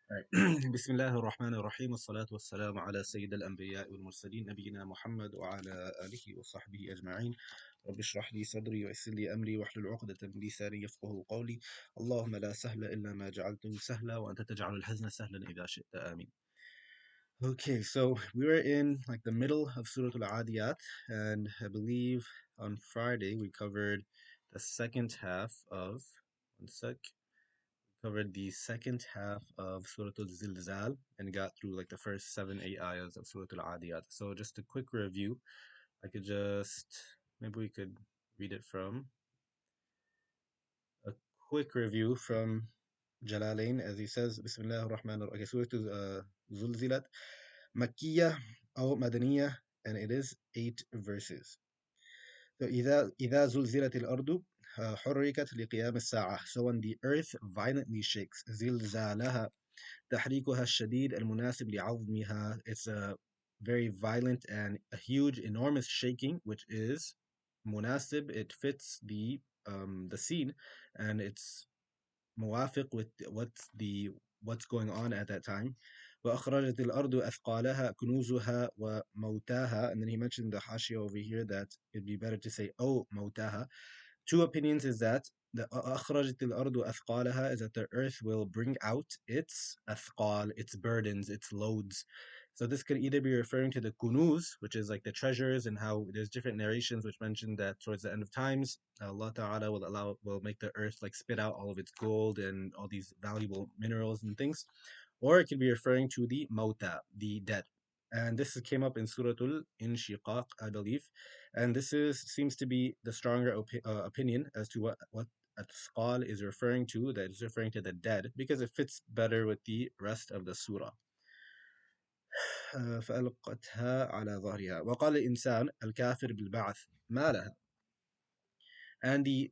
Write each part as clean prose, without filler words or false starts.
بسم الله الرحمن الرحيم والصلاة والسلام على سيد الأنبياء والمرسلين نبينا محمد وعلى آله وصحبه أجمعين. رب اشرح لي صدري ويسر لي أمري واحلل عقدة من لساني يفقه قولي. اللهم لا سهل إلا ما جعلته سهلا وأنت تجعل الحزن سهلا إذا شئت آمين. Okay, so we were in like the middle of Surat al-Adiyat, and I believe on Friday we covered the second half of one sec covered the second half of Surah Al-Zilzal and got through like the first 7, 8 ayahs of Surah Al-Adiyat. So just a quick review. I could just, maybe we could read it from a quick review from Jalalain as he says, Bismillah ar-Rahman ar-Rahim. Okay, Surah Zulzilat, Makkiyah or Madaniyah, and it is 8 verses. So إذا زلزلت الأرض حركت لقيام الساعة. So when the earth violently shakes, زلزالها تحريكها الشديد المناسب لعظمها. It's a very violent and a huge, enormous shaking, which is munasib. It fits the scene, and it's muwafiq with what's going on at that time. وأخرجت الأرض أثقالها كنوزها وموتاها. And then he mentioned the hashia over here that it'd be better to say oh موتاها. Two opinions is that the أخرجت الأرض أثقالها is that the earth will bring out its أثقال, its burdens, its loads. So this could either be referring to the kunuz, which is like the treasures, and how there's different narrations which mention that towards the end of times, Allah Ta'ala will make the earth like spit out all of its gold and all these valuable minerals and things. Or it could be referring to the mauta, the dead. And this came up in Suratul Inshiqaq, I believe. And this seems to be the stronger opinion as to what Atqal is referring to, that is referring to the dead, because it fits better with the rest of the surah. فألقتها على ظهرها وقال الإنسان الكافر بالبعث ما لها. And the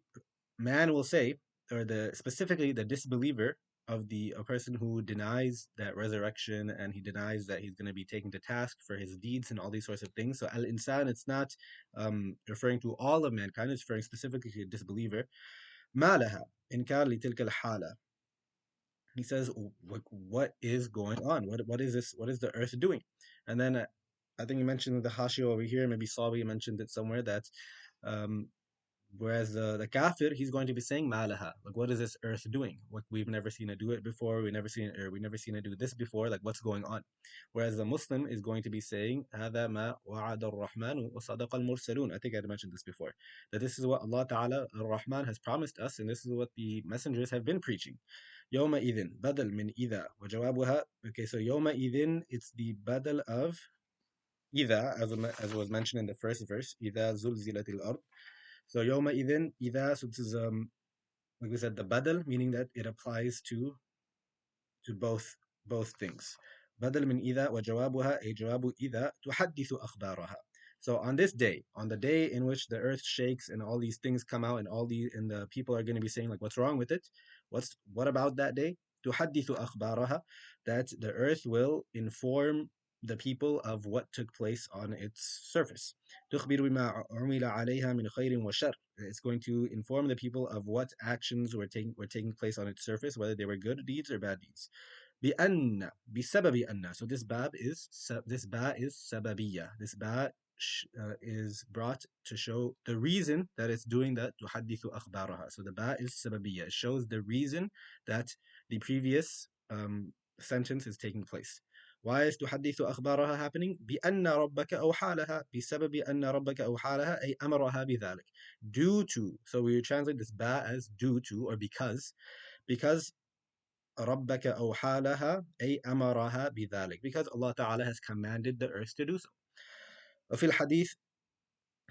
man will say, or specifically the disbeliever of a person who denies that resurrection, and he denies that he's going to be taken to task for his deeds and all these sorts of things. So al-insan, it's not referring to all of mankind, it's referring specifically to a disbeliever. ما لها إنكار لتلك الحالة. He says, what is going on? What is this? What is the earth doing? And then I think you mentioned the hashia over here, maybe Sabi mentioned it somewhere, that um, whereas the kafir, he's going to be saying malaha, like what is this earth doing? What we've never seen it do it before. We never seen it do this before. Like what's going on? Whereas the Muslim is going to be saying هذا ما وعد الرحمن وصدق المرسلون. I think I had mentioned this before. That this is what Allah Ta'ala Ar-Rahman has promised us, and this is what the messengers have been preaching. يومئذ بدل من إذا وجوابها. Okay, so يومئذ, it's the badal of إذا, as was mentioned in the first verse. إذا زلزلت الأرض. So يومئذ إذا, so this is like we said, the badal, meaning that it applies to both things. بدل من إذا وجوابها أي جواب إذا تحدث أخبارها. So on this day, on the day in which the earth shakes and all these things come out, and the people are going to be saying like, what's wrong with it? What about that day? تحدث أخبارها, that the earth will inform the people of what took place on its surface. تخبر بما عمل عليها من خير وشر. It's going to inform the people of what actions were taking place on its surface, whether they were good deeds or bad deeds. بأن, بسبب أن. So this ba is sababiyya. This ba is brought to show the reason that it's doing that. تحدث أخبارها. So the ba is sababiyya. It shows the reason that the previous sentence is taking place. Why is تحدث أخبارها happening? بأن ربك أوحى لها. بسبب أن ربك أوحى لها أي أمرها بذلك. Due to. So we translate this ba as due to, or because ربك أوحى لها أي أمرها بذلك, because Allah Ta'ala has commanded the earth to do so. وفي الحديث,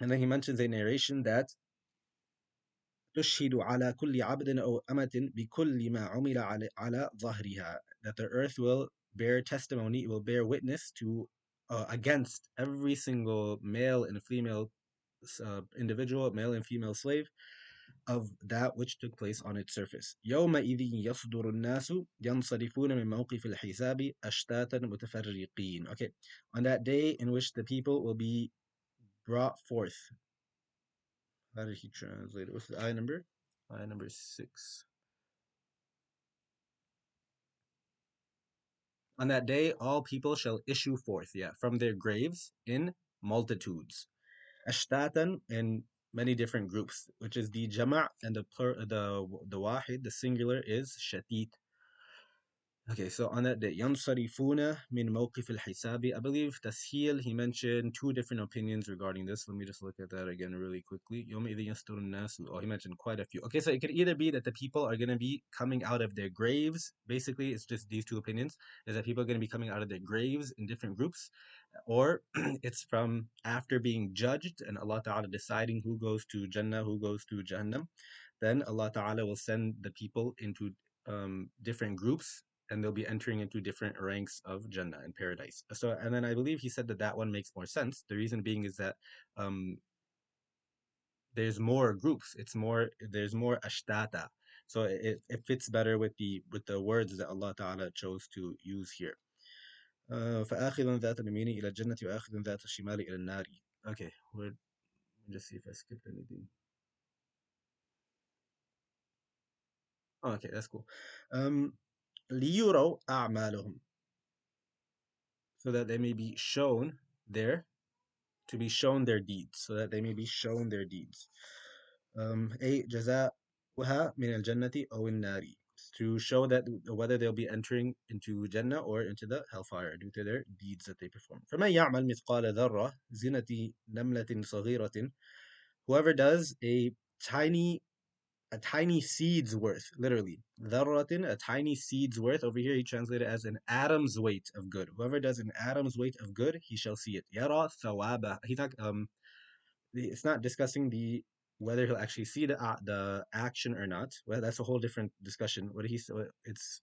and then he mentions a narration that تشهد على كل عبد أو أمة بكل ما عمل على ظهرها, that the earth will bear testimony, it will bear witness to against every single male and female individual, male and female slave, of that which took place on its surface. يومئذ يصدر الناس ينصرفون من موقف الحساب أشتاتا متفرقين. Okay, on that day in which the people will be brought forth. How did he translate it? What's the ayah number? Ayah number 6. On that day, all people shall issue forth, yeah, from their graves in multitudes. Ashtatan in many different groups, which is the jama' and the wahid, the singular is shatit. Okay, so on that day, ينصرفون من موقف الحساب. I believe Tashil, he mentioned two different opinions regarding this. Let me just look at that again really quickly. يومئذ يصدر الناس. Oh, he mentioned quite a few. Okay, so it could either be that the people are going to be coming out of their graves. Basically, it's just these two opinions. Is that people are going to be coming out of their graves in different groups, or it's from after being judged and Allah Ta'ala deciding who goes to Jannah, who goes to Jahannam. Then Allah Ta'ala will send the people into different groups, and they'll be entering into different ranks of Jannah and paradise. So, and then I believe he said that that one makes more sense. The reason being is that um, there's more groups. There's more ashtata. So it fits better with the words that Allah Ta'ala chose to use here. فآخذ ذات اليمين إلى الجنة وآخذ ذات الشمال إلى النار. Okay, we're just see if I skipped anything. Oh, okay, that's cool. Um, ليروا أعمالهم, so that they may be shown their to be shown their deeds, so that they may be shown their deeds. أي جزاؤها من الجنة أو النار, to show that whether they'll be entering into Jannah or into the hellfire due to their deeds that they perform. فمن يعمل مثقال ذرة زنة نملة صغيرة, whoever does a tiny seed's worth, literally. ذرة, a tiny seed's worth. Over here, he translated as an atom's weight of good. Whoever does an atom's weight of good, he shall see it. يرى ثوابه. It's not discussing the whether he'll actually see the action or not. Well, that's a whole different discussion. It's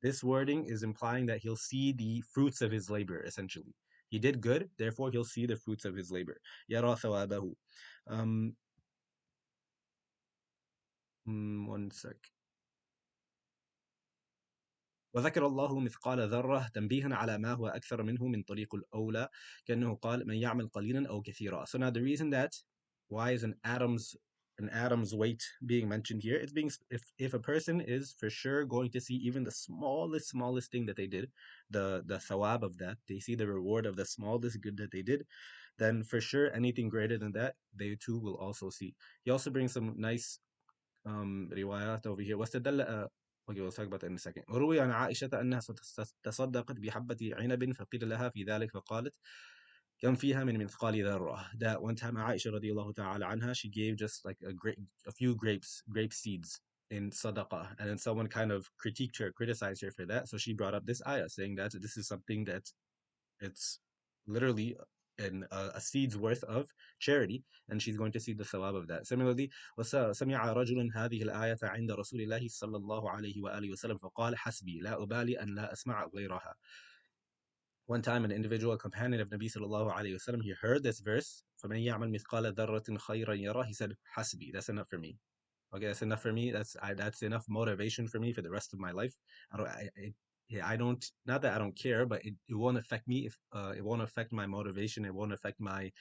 this wording is implying that he'll see the fruits of his labor. Essentially, he did good, therefore he'll see the fruits of his labor. يرى ثوابه. Um, one sec. وذكر الله مثقال ذرة تنبيها على ما هو أكثر منه من طريق الأولى, كأنه قال من يعمل قليلا أو كثيرا. So now the reason that why is an atom's weight being mentioned here, it's being if a person is for sure going to see even the smallest thing that they did, the thawab of that, they see the reward of the smallest good that they did, then for sure anything greater than that they too will also see. He also brings some nice روايات over here. واستدل okay, we'll talk about that in a second. وروي عن عائشة أنها تصدقت بحبة عنب فقيل لها في ذلك فقالت كم فيها من مثقال ذرة. That one time Aisha رضي الله تعالى عنها, she gave just like a few grape seeds in sadaqah, and then someone kind of critiqued her, criticized her for that. So she brought up this ayah saying that this is something that it's literally a seed's worth of charity, and she's going to see the thawab of that. Similarly, وسمع رجل هذه الآية عند رسول الله صلى الله عليه وآله وسلم فقال حسبي لا أبالي أن لا أسمع غيرها. One time, an individual, a companion of Nabi sallallahu alayhi wasallam, he heard this verse, فَمَنْ يَعْمَلْ مِثْقَالَ ذَرَّةٍ خَيْرًا يَرَهُ. He said, حسبي, that's enough for me. Okay, that's enough for me. That's enough motivation for me for the rest of my life. I don't, yeah, I don't. Not that I don't care, but it won't affect me if it won't affect my motivation. It won't affect my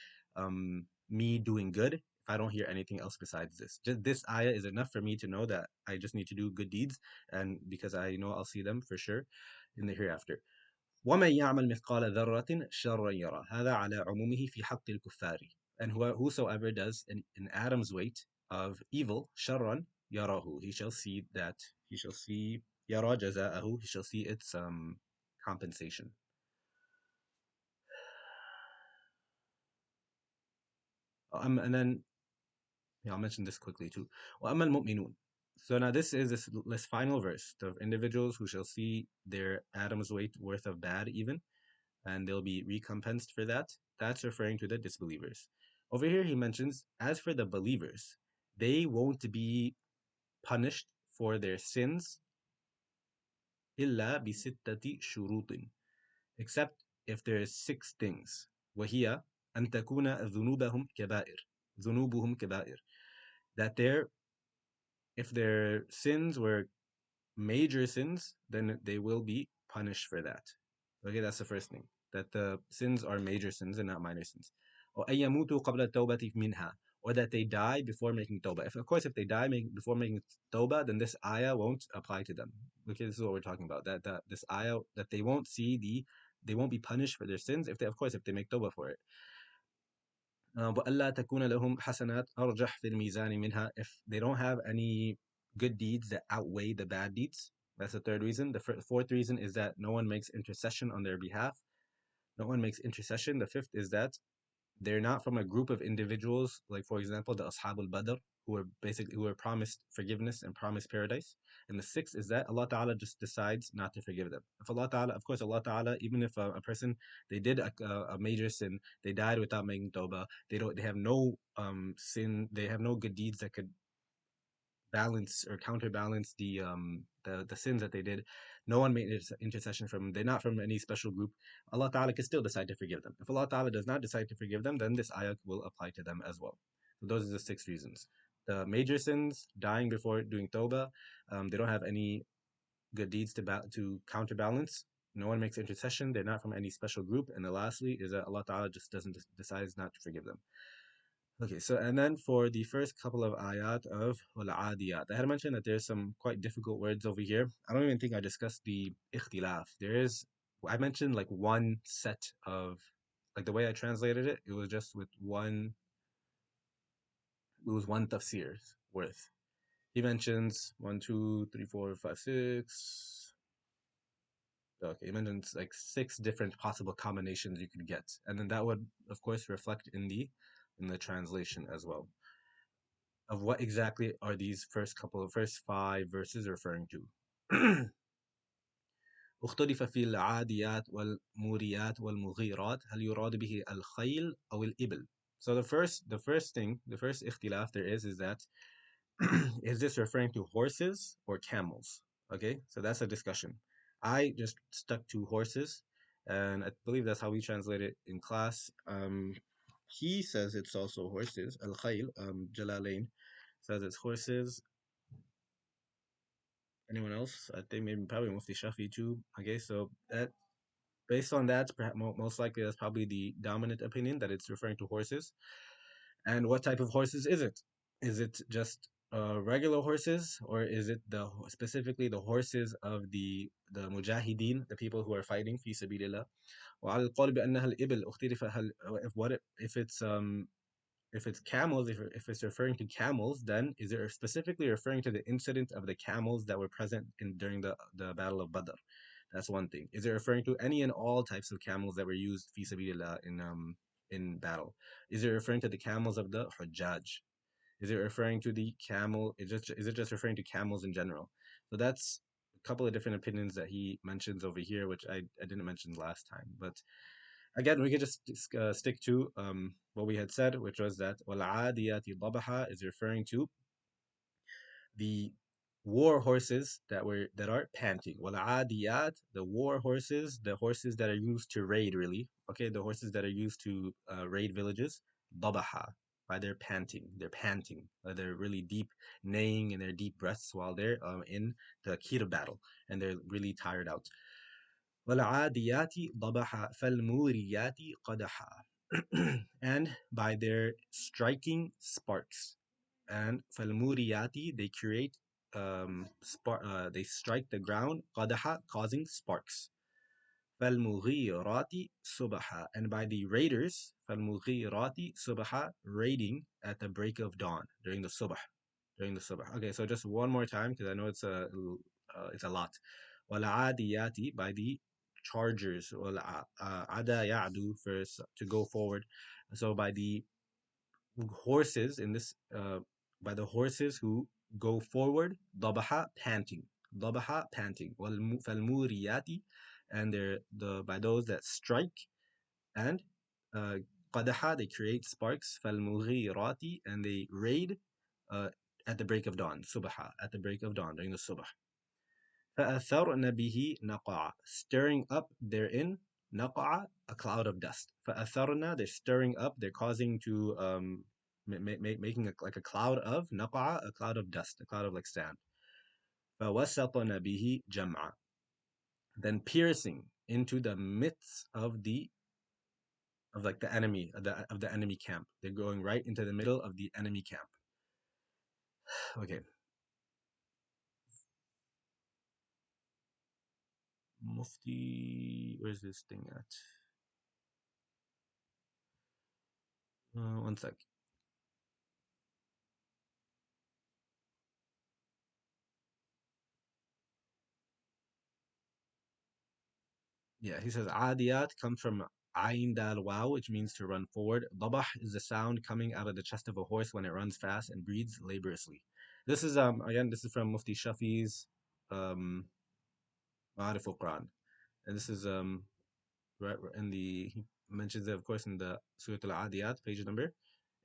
me doing good if I don't hear anything else besides this. Just this ayah is enough for me to know that I just need to do good deeds, and because I know I'll see them for sure in the hereafter. ومن يعمل مثقال ذرة شرا يرى. هذا على عمومه في حق الكفار. And whosoever does an atom's weight of evil, شرا يراه, he shall see يرى جزاءه, he shall see its compensation. And then yeah, I'll mention this quickly too. وأما المؤمنون. So now this final verse, the individuals who shall see their atom's weight worth of bad even, and they'll be recompensed for that. That's referring to the disbelievers. Over here, he mentions, as for the believers, they won't be punished for their sins إلا بستة شروط, except if there is six things. وهي أن تكون ذنوبهم كبائر, that if their sins were major sins, then they will be punished for that. Okay, that's the first thing. That the sins are major sins and not minor sins. وأن يموتوا قبل التوبة منها, or that they die before making tawbah. If of course if they die before making tawbah, then this ayah won't apply to them. Okay, this is what we're talking about. That this ayah that they won't see they won't be punished for their sins if they of course if they make tawbah for it. وَأَلَّا تَكُونَ لَهُمْ حَسَنَاتٍ أَرْجَحَ فِي الْمِيزَانِ مِنْهَا. If they don't have any good deeds that outweigh the bad deeds. That's the third reason. The fourth reason is that no one makes intercession on their behalf. No one makes intercession. The fifth is that they're not from a group of individuals, like for example, the Ashab al-Badr, who are promised forgiveness and promised paradise. And the sixth is that Allah Ta'ala just decides not to forgive them. If Allah Ta'ala, of course, Allah Ta'ala, even if a person they did a major sin, they died without making tawbah, they have no sin, they have no good deeds that could balance or counterbalance the sins that they did. No one made intercession from them. They're not from any special group. Allah Ta'ala can still decide to forgive them. If Allah Ta'ala does not decide to forgive them, then this ayah will apply to them as well. So those are the six reasons. The major sins, dying before doing tawbah, they don't have any good deeds to counterbalance. No one makes intercession. They're not from any special group. And the lastly is that Allah Ta'ala just doesn't decides not to forgive them. Okay, so and then for the first couple of ayat of al-Adiyat, I had mentioned that there's some quite difficult words over here. I don't even think I discussed the ikhtilaf. I mentioned like one set of, like the way I translated it, it was just with it was one tafsir's worth. He mentions one, two, three, four, five, six. Okay, he mentions like six different possible combinations you could get, and then that would, of course, reflect in the translation as well of what exactly are these first five verses referring to. اختلف في العاديات والموريات والمغيرات هل يراد به الخيل أو الإبل. So the first اختلاف there is that is this referring to horses or camels? Okay, so that's a discussion. I just stuck to horses, and I believe that's how we translate it in class. He says it's also horses. Al-Khayl, Jalalain says it's horses. Anyone else? I think maybe probably Mufti Shafi too. Okay, so that based on that, perhaps most likely that's probably the dominant opinion that it's referring to horses. And what type of horses is it? Is it just regular horses, or is it specifically the horses of the mujahideen, the people who are fighting fi sabilillah? وعلى القول بأنها الإبل اختلف هل if it's camels, if it's referring to camels, then is it specifically referring to the incident of the camels that were present during the Battle of Badr? That's one thing. Is it referring to any and all types of camels that were used fi sabilillah in battle? Is it referring to the camels of the Hujjaj? Is it referring to the camel? Is it just referring to camels in general? So that's a couple of different opinions that he mentions over here, which I didn't mention last time. But again, we could just stick to what we had said, which was that وَالْعَادِيَاتِ ضَبَحًا is referring to the war horses that are panting. وَالْعَادِيَات, the war horses, the horses that are used to raid, really. Okay, the horses that are used to raid villages. ضَبَحًا, by their panting. They're panting. They're really deep neighing in their deep breaths while they're in the heat of battle, and they're really tired out. وَالْعَادِيَاتِ ضَبَحًا فَالْمُورِيَاتِ قَدَحًا and by their striking sparks. And فَالْمُورِيَاتِ, they create they strike the ground قَدَحًا, causing sparks. فَالْمُغِيرَاتِ صُبَحًا, and by the raiders فَالْمُغِيرَاتِ صُبَحًا, raiding at the break of dawn during the subh. Okay, so just one more time because I know it's a lot. وَالْعَادِيَاتِ, by the chargers. عَدَى يَعْدُو, first to go forward. So by the horses in this by the horses who go forward. ضَبَحَ, panting. ضَبَحَ, panting. فَالْمُورِيَاتِ, and they're by those that strike. And قَدَحَ, they create sparks. فَالْمُغِيرَاتِ, and they raid uh, at the break of dawn. Subha, at the break of dawn, during the subh. فَأَثَرْنَ بِهِ نَقَعًا, stirring up therein. نَقَعًا, a cloud of dust. فَأَثَرْنَ, they're stirring up, they're causing to making like a cloud of نَقَعًا, a cloud of dust, a cloud of like sand. فَوَسَطْنَ بِهِ جَمْعًا, then piercing into the midst of of like the enemy of the enemy camp. They're going right into the middle of the enemy camp. Okay, Mufti, where's this thing at? One sec. Yeah, he says Adiyat comes from Ain Dal Wow, which means to run forward. Dabah is the sound coming out of the chest of a horse when it runs fast and breathes laboriously. This is again, this is from Mufti Shafi's um Ma'arif al-Quran. And this is right in the he mentions it of course in the Surat al-Adiyat, page number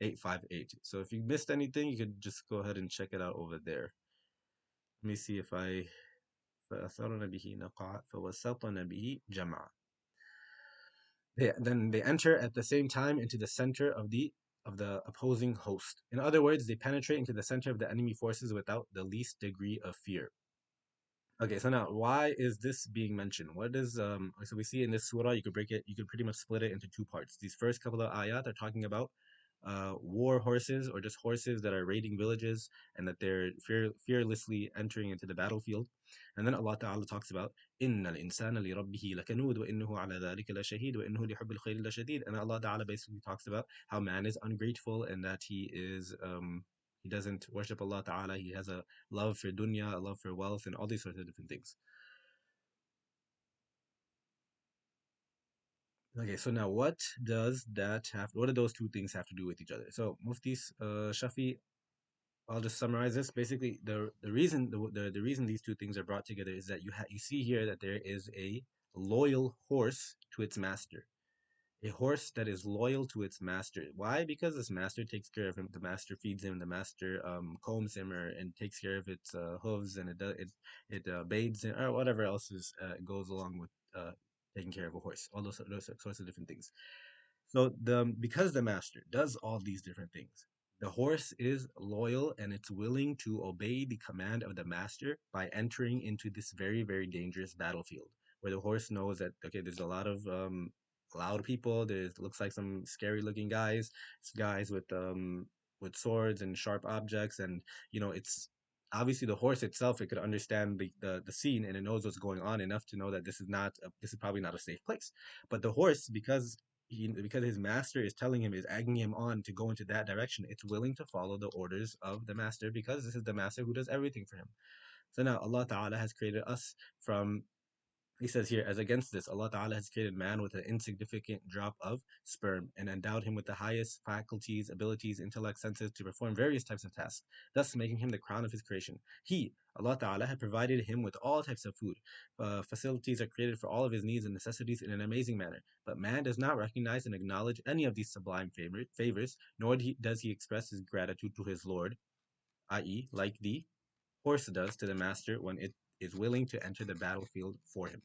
858. So if you missed anything, you could just go ahead and check it out over there. Let me see if I فأثرن به نقع فوسطن به جمع. Then they enter at the same time into the center of the opposing host. In other words, they penetrate into the center of the enemy forces without the least degree of fear. Okay, so now why is this being mentioned? What is so we see in this surah, you could pretty much split it into two parts. These first couple of ayat are talking about war horses or just horses that are raiding villages and that they're fearlessly entering into the battlefield. And then Allah Ta'ala talks about إِنَّ الْإِنسَانَ لِرَبِّهِ لَكَنُودٌ وَإِنَّهُ عَلَى ذَلِكَ لَشَهِيدٌ وَإِنَّهُ لِحُبِّ الْخَيْرِ لَشَدِيدٌ. And Allah Ta'ala basically talks about how man is ungrateful and that he doesn't worship Allah Ta'ala. He has a love for dunya, a love for wealth, and all these sorts of different things. Okay, so now what do those two things have to do with each other? So Mufti Shafi, I'll just summarize this. Basically, the reason these two things are brought together is that you see here that there is a loyal horse to its master. A horse that is loyal to its master. Why? Because this master takes care of him. The master feeds him. The master combs him and takes care of its hooves, and it bathes him or whatever else goes along with taking care of a horse. All those sorts of different things. So because the master does all these different things, the horse is loyal and it's willing to obey the command of the master by entering into this very, very dangerous battlefield where the horse knows that okay, there's a lot of loud people. There's looks like some scary looking guys, guys with swords and sharp objects, and it's obviously the horse itself. It could understand the scene and it knows what's going on enough to know that this is probably not a safe place. But the horse, because his master is telling him, is egging him on to go into that direction, it's willing to follow the orders of the master because this is the master who does everything for him. So now Allah Ta'ala has created us from, he says here, as against this, Allah Ta'ala has created man with an insignificant drop of sperm and endowed him with the highest faculties, abilities, intellect, senses to perform various types of tasks, thus making him the crown of his creation. Allah Ta'ala, had provided him with all types of food. Facilities are created for all of his needs and necessities in an amazing manner. But man does not recognize and acknowledge any of these sublime favors, nor does he express his gratitude to his Lord, i.e., like the horse does to the master when it is willing to enter the battlefield for him.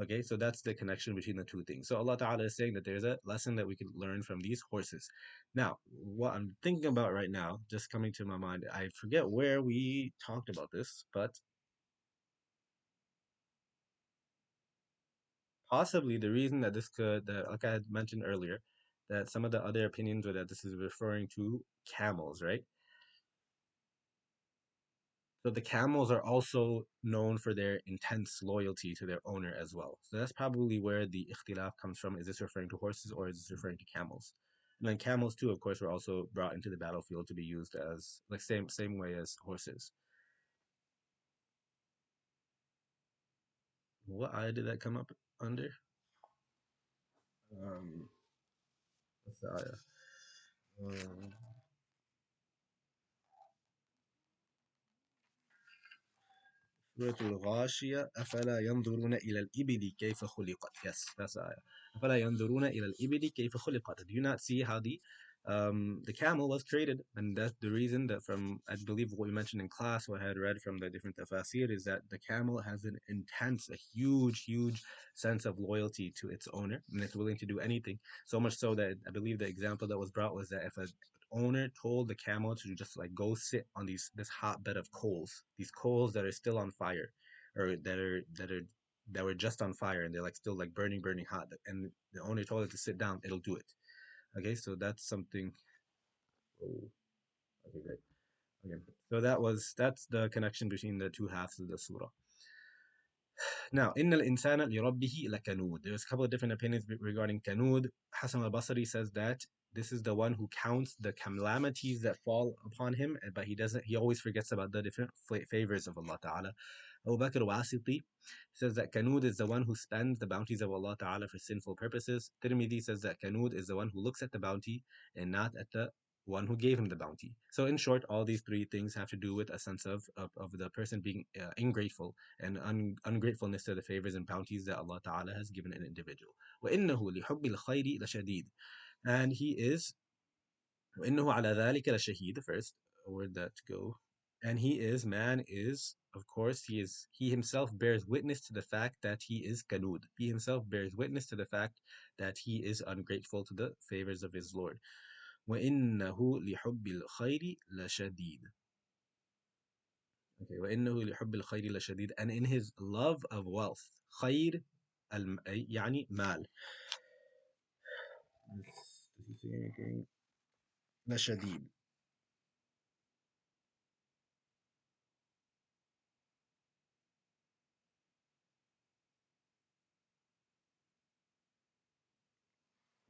Okay, so that's the connection between the two things. So Allah Ta'ala is saying that there's a lesson that we can learn from these horses. Now, what I'm thinking about right now, just coming to my mind, I forget where we talked about this, but possibly the reason that like I had mentioned earlier, that some of the other opinions were that this is referring to camels, right? So the camels are also known for their intense loyalty to their owner as well. So that's probably where the ikhtilaf comes from. Is this referring to horses or is this referring to camels? And then camels too, of course, were also brought into the battlefield to be used as like same way as horses. What ayah did that come up under? Um, what's the ayah? Um, سورة الغاشية أفلا ينظرون إلى الإبل كيف خلقت. Yes, that's the ayah. أفلا ينظرون إلى الإبل كيف خلقت. Do you not see how the camel was created? And that's the reason that from, I believe what we mentioned in class, what I had read from the different tafasir, is that the camel has an intense, a huge sense of loyalty to its owner, and it's willing to do anything. So much so that I believe the example that was brought was that if a owner told the camel to just like go sit on this hot bed of coals, these coals that are still on fire, or that are that were just on fire and they're like still like burning, burning hot, and the owner told it to sit down, it'll do it. Okay, so that's something. Oh, okay, great. Okay, so that's the connection between the two halves of the surah. Now, إن الإنسان لربه لكنود. There's a couple of different opinions regarding kanud. Hassan al-Basri says that this is the one who counts the calamities that fall upon him, but he always forgets about the different favors of Allah Ta'ala. Abu Bakr Wasiti says that kanud is the one who spends the bounties of Allah Ta'ala for sinful purposes. Tirmidhi says that kanud is the one who looks at the bounty and not at the one who gave him the bounty. So, in short, all these three things have to do with a sense of the person being ingrateful and ungratefulness to the favors and bounties that Allah Ta'ala has given an individual. وَإِنَّهُ لِحُبِّ الْخَيْرِ لَشَدِيدٌ. And he is, وَإِنَّهُ عَلَى ذَلِكَ لَشَهِيدٌ, first, where that go. And man is, of course, he himself bears witness to the fact that he is kanud. He himself bears witness to the fact that he is ungrateful to the favors of his Lord. وَإِنَّهُ لِحُبِّ الْخَيْرِ لَشَدِيدٌ. Okay, وَإِنَّهُ لِحُبِّ الْخَيْرِ لَشَدِيدٌ. And in his love of wealth, خير يعني مال. Does he say anything? لشديد.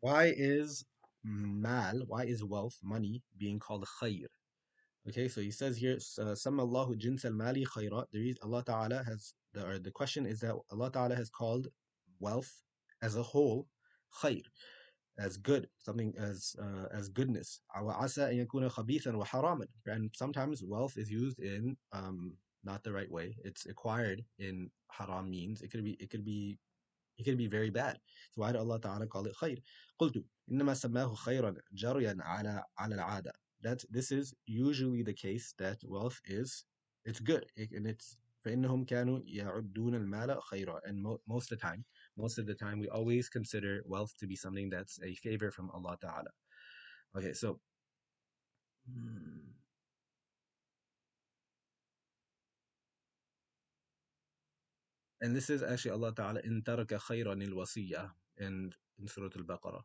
Why is wealth, money, being called khayr? Okay, so he says here, Sama Allahu jins al mali khayrat. The reason Allah Ta'ala the question is that Allah Ta'ala has called wealth as a whole khayr, as good, something as goodness. وَعَسَى أَن يَكُونَ خَبِيثًا وَحَرَامًا. And sometimes wealth is used in not the right way. It's acquired in haram means. It could be very bad. So why did Allah Ta'ala call it khayr? قلت إنما سماه خيرا جريا على العادة. That this is usually the case, that wealth it's good, and it's فإنهم كانوا يعدون المال خيرا. And most of the time we always consider wealth to be something that's a favor from Allah Ta'ala. Okay, so hmm, and this is actually Allah Ta'ala in taraka khayran al-wasiyah in Surah Al-Baqarah.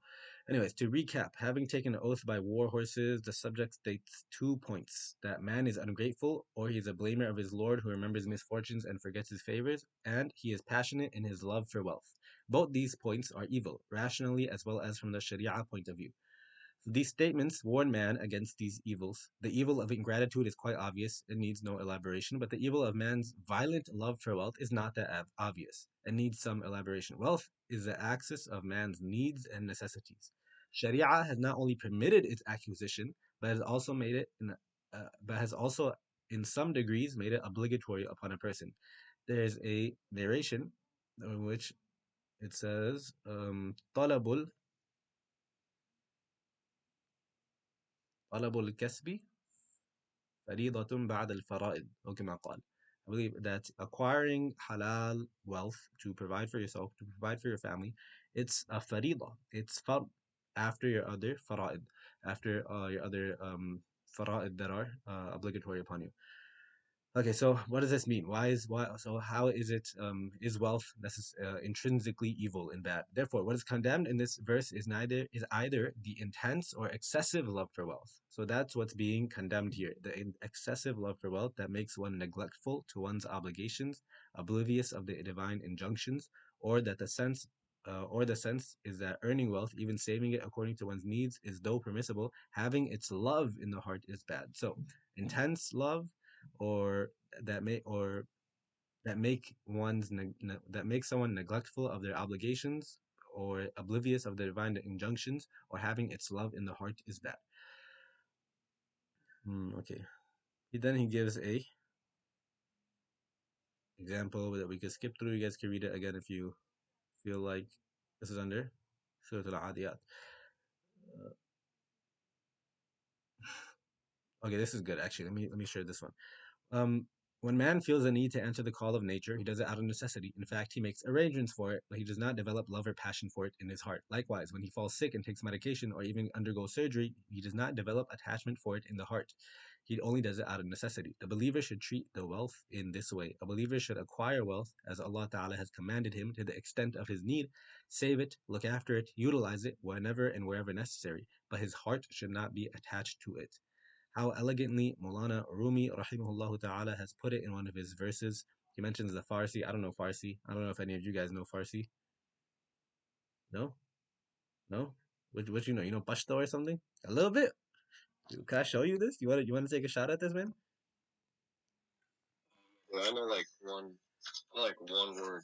Anyways, to recap, having taken an oath by war horses, the subject states 2 points: that man is ungrateful, or he is a blamer of his Lord who remembers misfortunes and forgets his favors, and he is passionate in his love for wealth. Both these points are evil, rationally as well as from the Sharia point of view. These statements warn man against these evils. The evil of ingratitude is quite obvious, it needs no elaboration, but the evil of man's violent love for wealth is not that obvious and needs some elaboration. Wealth is the axis of man's needs and necessities. Sharia has not only permitted its acquisition, but has also, in some degrees, made it obligatory upon a person. There is a narration in which it says, "طلب الكسب فريضة بعد الفرائض," أو كما قال. I believe that acquiring halal wealth to provide for yourself, to provide for your family, it's a faridah. It's fard after your other fara'id, after your other fara'id that are obligatory upon you. Okay, so what does this mean? So how is wealth intrinsically evil and bad? Therefore, what is condemned in this verse is either the intense or excessive love for wealth. So that's what's being condemned here: the excessive love for wealth that makes one neglectful to one's obligations, oblivious of the divine injunctions, or that the sense is that earning wealth, even saving it according to one's needs, is though permissible, having its love in the heart is bad. So intense love, or or that that make someone neglectful of their obligations or oblivious of the divine injunctions, or having its love in the heart is bad. Okay. Then he gives a example that we could skip through. You guys can read it again if you feel like. This is under Surat al-Adiyat. Okay, this is good actually. Let me share this one. Um, when man feels a need to answer the call of nature, he does it out of necessity. In fact, he makes arrangements for it, but he does not develop love or passion for it in his heart. Likewise, when he falls sick and takes medication or even undergoes surgery, he does not develop attachment for it in the heart. He only does it out of necessity. The believer should treat the wealth in this way. A believer should acquire wealth as Allah Ta'ala has commanded him to the extent of his need, save it, look after it, utilize it whenever and wherever necessary, but his heart should not be attached to it. How elegantly Maulana Rumi rahimahullah ta'ala has put it in one of his verses. He mentions the Farsi. I don't know Farsi. I don't know if any of you guys know Farsi. No? No? What you know? You know Pashto or something? A little bit? Can I show you this? You want to take a shot at this, man? Well, I know like one word.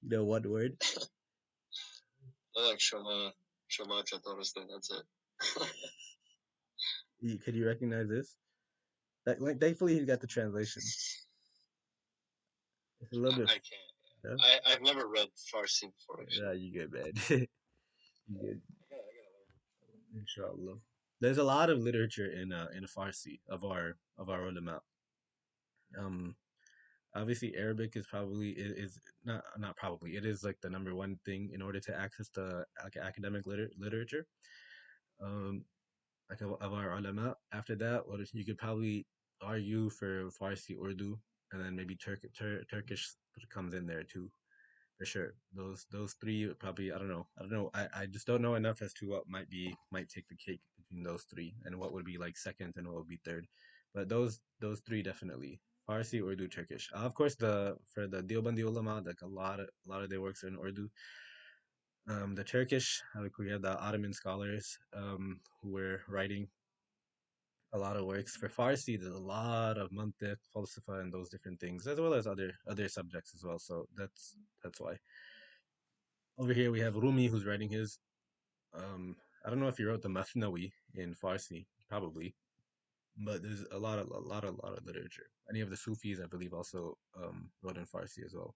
The what word? I know like Shama Chatoristan. That's it. Could you recognize this? Like, thankfully he got the translation. It's a little bit. I can't. Yeah, I've never read Farsi before yeah, actually. you good, man. You good, inshallah. There's a lot of literature in Farsi of our ulama. Um, Obviously Arabic is probably is not probably it is like the number one thing in order to access the like academic literature. Um, like of our ulama. After that, what if you could probably argue for Farsi, Urdu, and then maybe Turkish comes in there too, for sure. Those three probably I don't know. I just don't know enough as to what might take the cake between those three and what would be like second and what would be third. But those three definitely. Farsi, Urdu, Turkish. Of course, the for the Deobandi ulama, like a lot of their works are in Urdu. The Turkish, like we had the Ottoman scholars who were writing a lot of works. For Farsi, there's a lot of mantiq, falsafa, and those different things, as well as other subjects as well. So that's why. Over here we have Rumi who's writing his. I don't know if he wrote the Mathnawi in Farsi, probably, but there's a lot of literature. Any of the Sufis, I believe, also wrote in Farsi as well.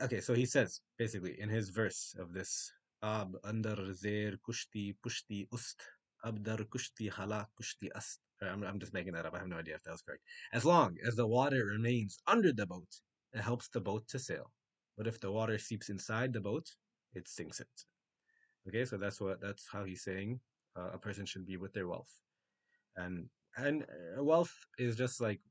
Okay, so he says basically in his verse of this Ab andar zer kushti pushti ust abdar kushti hala kushti ast. I'm just making that up. I have no idea if that was correct. As long as the water remains under the boat, it helps the boat to sail. But if the water seeps inside the boat, it sinks it. Okay, so that's how he's saying a person should be with their wealth, and and wealth is just like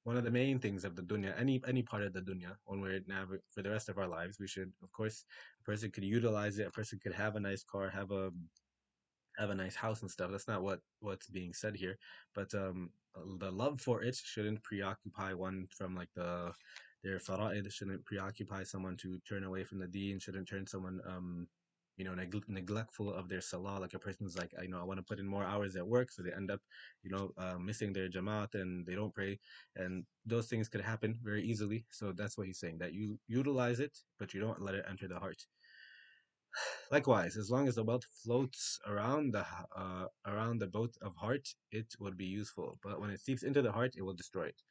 one of the main things of the dunya, any part of the dunya, when we're now for the rest of our lives, we should, of course, a person could utilize it. A person could have a nice car, have a nice house and stuff. That's not what's being said here, but the love for it shouldn't preoccupy one from like their fara'id. Shouldn't preoccupy someone to turn away from the deen. Shouldn't turn someone neglectful of their salah. Like a person's like, I want to put in more hours at work, so they end up missing their jamaat and they don't pray, and those things could happen very easily. So that's what he's saying, that you utilize it, but you don't let it enter the heart. Likewise, as long as the wealth floats around the boat of heart, it would be useful. But when it seeps into the heart, it will destroy it.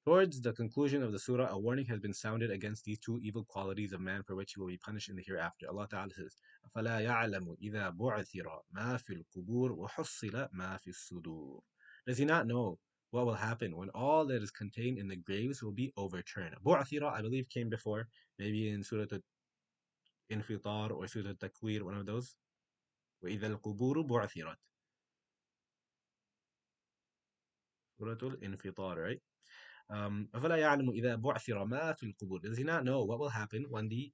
Towards the conclusion of the surah, a warning has been sounded against these two evil qualities of man for which he will be punished in the hereafter. Allah Ta'ala says, أَفَلَا يَعْلَمُ إِذَا بُعْثِرَ مَا فِي الْقُبُورِ وَحُصِّلَ مَا فِي الصُّدُورِ. Does he not know what will happen when all that is contained in the graves will be overturned? بُعْثِرَ, I believe, came before, maybe in Surah Al-Infitar or Surah Al-Takwir, one of those. وإذا القبور بعثرت. سورة الانفطار, right? أفلا يعلم إذا بعثر ما في القبور. Does he not know what will happen when the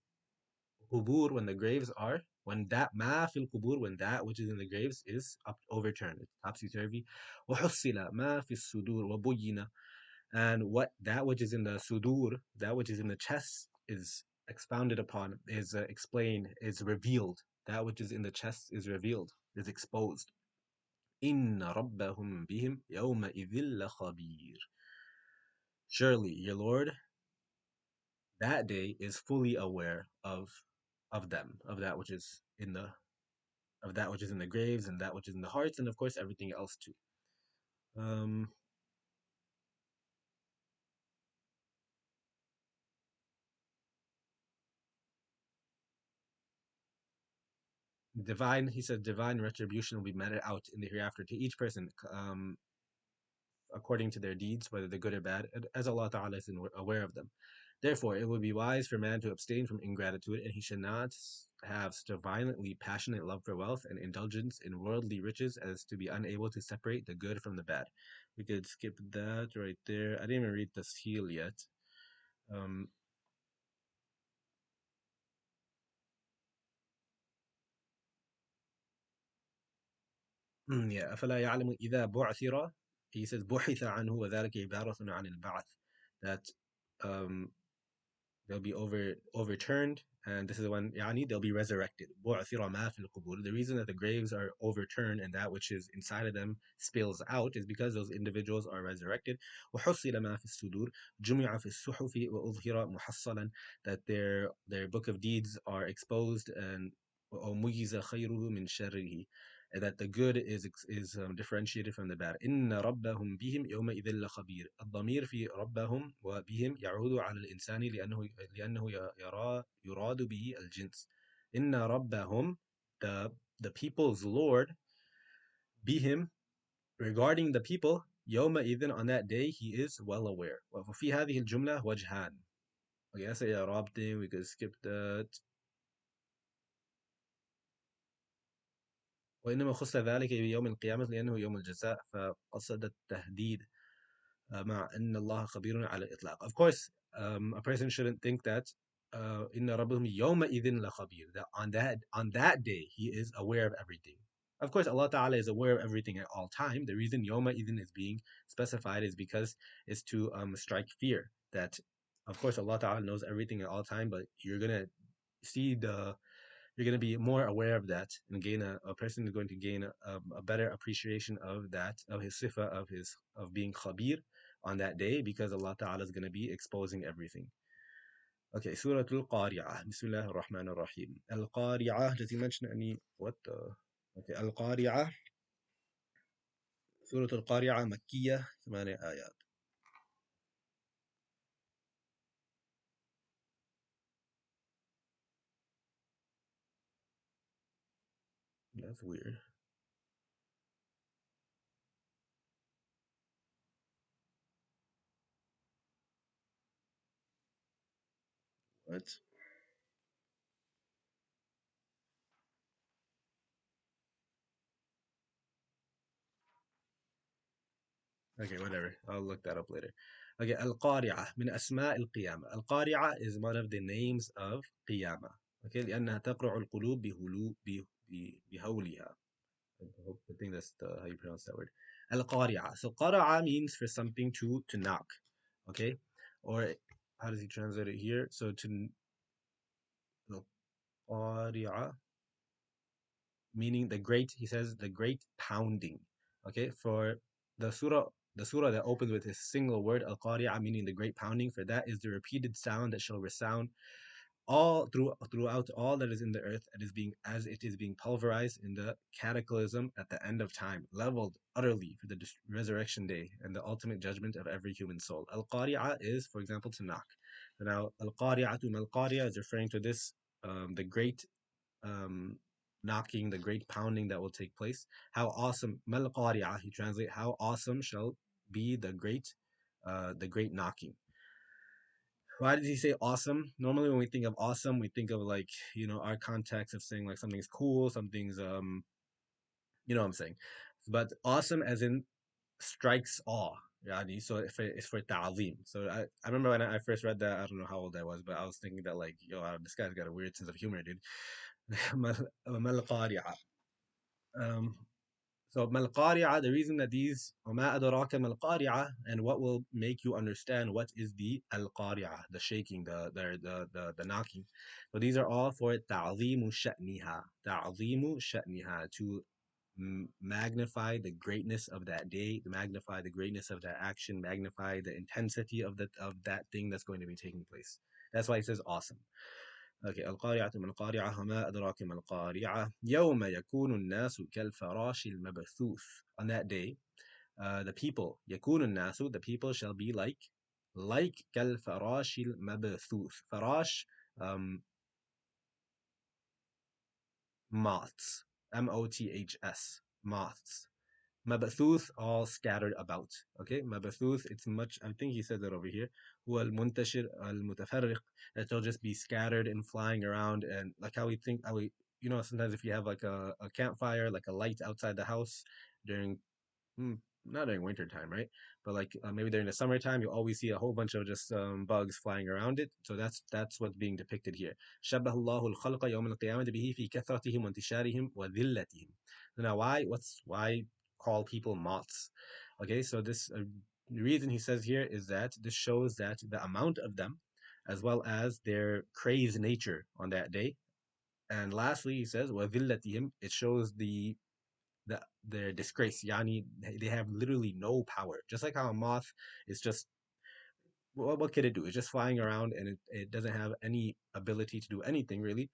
qubur, when the graves are, when that ما في القبور, when that which is in the graves is overturned, it's topsy-turvy. وحصل ما في الصدور وبين, and what that which is in the sudur, that which is in the chest, is expounded upon, is explained, is revealed. That which is in the chest is revealed, is exposed. إن ربهم بهم يومئذ لخبير. Surely your Lord that day is fully aware of them, of that which is in the graves and that which is in the hearts, and of course everything else too. Um, he said, divine retribution will be meted out in the hereafter to each person, according to their deeds, whether they're good or bad, as Allah Ta'ala is aware of them. Therefore, it would be wise for man to abstain from ingratitude, and he should not have such a violently passionate love for wealth and indulgence in worldly riches as to be unable to separate the good from the bad. We could skip that right there. I didn't even read the seal yet. Um, yeah. أفلا يعلم إذا بعثر. He says بحث عنه وذلك عبارة عن البعث. That um, they'll be overturned, and this is when يعني they'll be resurrected. بعثر ما في القبور. The reason that the graves are overturned and that which is inside of them spills out is because those individuals are resurrected. وحصل ما في الصدور جمع في الصحف وأظهر محصلا. That their book of deeds are exposed and وميز خيره من شره. And that the good is differentiated from the bad. إن ربهم بهم يومئذ لخبير. الضمير في ربهم وبهم يعود على الإنسان لأنه يراد به الجنس. إن ربهم, the people's Lord, بهم, regarding the people, يومئذ, on that day he is well aware. وفي هذه الجملة وجهان. Okay, that's a Arab thing. We could skip that. وإنما خص ذلك بيوم القيامة لأنه يوم الجزاء فقصد التهديد مع أن الله خبير على الإطلاق. Of course, a person shouldn't think that إن ربهم يومئذ لخبير, that on that day he is aware of everything. Of course, Allah Ta'ala is aware of everything at all time. The reason يومئذ is being specified is because it's to strike fear that, of course, Allah Ta'ala knows everything at all time, but see the you're going to be more aware of that and gain a person is going to gain a better appreciation of that, of his sifa, of being khabir on that day, because Allah Ta'ala is going to be exposing everything. Okay, Surah al-Qari'ah. Bismillah ar-Rahman ar-Rahim. Al-Qari'ah, does he mention any, what the, okay, Al-Qari'ah. Surah al-Qari'ah Makkiyah, 8 ayat. That's weird. What? Okay, whatever. I'll look that up later. Okay, Al-Qari'ah من أسماء القيامة. Al-Qari'ah is one of the names of Qiyamah. Okay, لأنها تقرع القلوب بهولها. I think that's how you pronounce that word. Al-Qari'ah. So qara'a means for something to knock. Okay, or how does he translate it here? So to Al-Qari'ah, meaning the great, he says the great pounding. Okay, for the surah, the surah that opens with this single word al-qari'ah, meaning the great pounding, for that is the repeated sound that shall resound throughout all that is in the earth, and is being as it is being pulverized in the cataclysm at the end of time, leveled utterly for the resurrection day and the ultimate judgment of every human soul. Al-qari'ah is, for example, to knock. So now al-qari'atu mal-qari'ah is referring to this, the great um, knocking, the great pounding that will take place. How awesome, mal qari'ah, he translate, how awesome shall be the great knocking. Why did he say awesome? Normally, when we think of awesome, we think of like, our context of saying like something's cool, something's you know what I'm saying. But awesome as in strikes awe. Yani, so if it's for ta'zim. So I remember when I first read that, I don't know how old I was, but I was thinking that like, yo, this guy's got a weird sense of humor, dude. mal qari'ah. Um, so Malqari'ah, the reason that these وَمَا أَدْرَاكَ مَلْقَارِعَةً, and what will make you understand what is the al-qari'ah, the shaking, the knocking. So these are all for ta'zimu sha'niha, ta'zimu sha'niha, to magnify the greatness of that day, to magnify the greatness of that action, magnify the intensity of that thing that's going to be taking place. That's why it says awesome. Okay, القارعة ما القارعة وما أدراك ما القارعة يوم يكون الناس كالفراش المبثوث. On that day, the people, يكون الناس, the people shall be like كالفراش المبثوث. Farash, um, moths, moths, moths. Mabathuth, all scattered about. Okay, Mabathuth, it's much, I think he said that over here. هو المنتشر المتفرق, that they'll just be scattered and flying around, and like how we, sometimes if you have like a campfire, like a light outside the house during, not during winter time, right? But like maybe during the summertime, you always see a whole bunch of just bugs flying around it. So that's what's being depicted here. شبه الله الخلق يوم القيامة به في كثرتهم وانتشارهم وذلتهم. Now, why call people moths? Okay, so this the reason he says here is that this shows that the amount of them, as well as their crazed nature on that day. And lastly, he says وذلتهم. It shows the their disgrace. Yani, they have literally no power. Just like how a moth is just what could it do? It's just flying around and it doesn't have any ability to do anything really.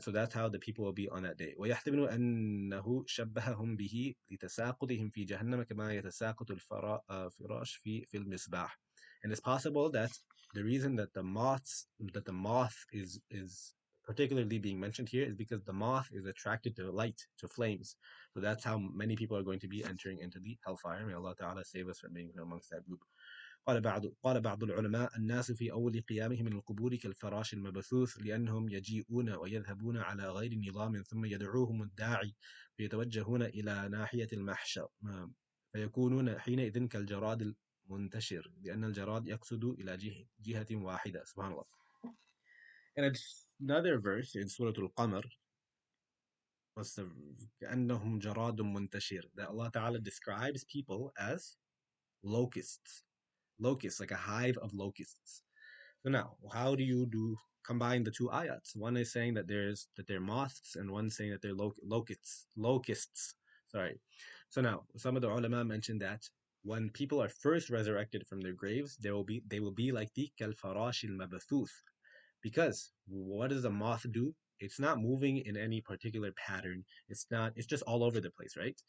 So that's how the people will be on that day. ويحتمل أنه شبههم به لتساقطهم في جهنم كما يتساقط الفراش في المصباح. And it's possible that the reason that the moth is particularly being mentioned here is because the moth is attracted to light, to flames. So that's how many people are going to be entering into the hellfire. May Allah Ta'ala save us from being amongst that group. قال بعض العلماء الناس في أول قيامهم من القبور كالفراش المبثوث لأنهم يجيئون ويذهبون على غير نظام ثم يدعوهم الداعي فيتوجهون إلى ناحية المحشر فيكونون حينئذ كالجراد المنتشر لأن الجراد يقصد إلى جهة واحدة. سبحان الله. And it's another verse in Surah al-Qamar كأنهم جراد منتشر, that Allah Ta'ala describes people as locusts, like a hive of locusts. So now, how do you combine the two ayats? One is saying that they're moths, and one saying that they're locusts. Sorry. So now, some of the ulama mentioned that when people are first resurrected from their graves, they will be like the kalfarash al mabathuth. Because what does a moth do? It's not moving in any particular pattern. It's not. It's just all over the place, right?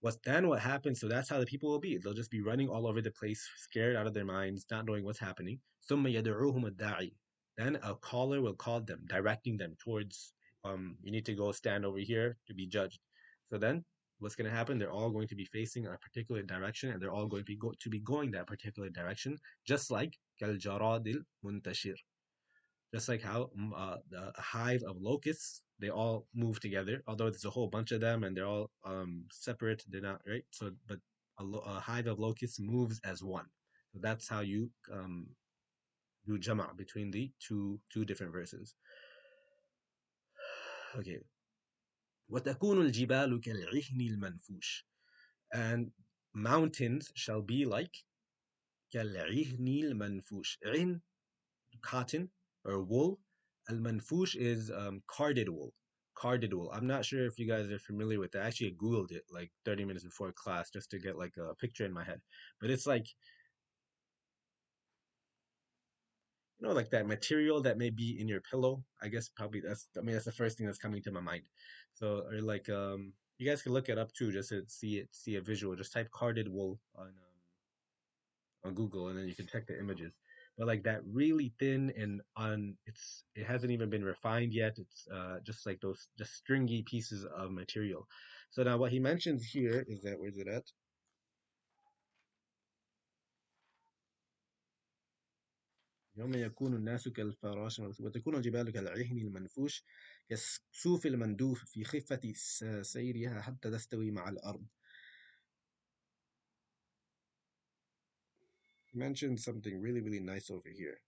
What happens, so that's how the people will be. They'll just be running all over the place, scared out of their minds, not knowing what's happening. ثُمَّ يَدْعُوهُمُ الدَّاعِي. Then a caller will call them, directing them towards, you need to go stand over here to be judged. So then what's going to happen? They're all going to be facing a particular direction, and they're all going to be going that particular direction, just like كَالْجَرَادِ الْمُنْتَشِرِ. Just like how a hive of locusts, they all move together, although there's a whole bunch of them and they're all separate. They're not right. So, but a hive of locusts moves as one. So that's how you do jama' between the two different verses. Okay. وتكون الجبال كالعهن المنفوش, and mountains shall be like كالعهن المنفوش. عهن, cotton or wool. Al manfush is carded wool. Carded wool. I'm not sure if you guys are familiar with that. I actually Googled it like 30 minutes before class just to get like a picture in my head. But it's like, like that material that may be in your pillow. I guess probably that's the first thing that's coming to my mind. So, or like, you guys can look it up too, just to see a visual. Just type carded wool on Google, and then you can check the images. But like that really thin and it hasn't even been refined yet. It's just like those just stringy pieces of material. So now what he mentions here is that, where's it at? يوم يكون الناس كالفراش وتكون الجبال كالعهن المنفوش كالصوف المندوف في خفة سيرها حتى تستوي مع الأرض. He mentioned something really, really nice over here.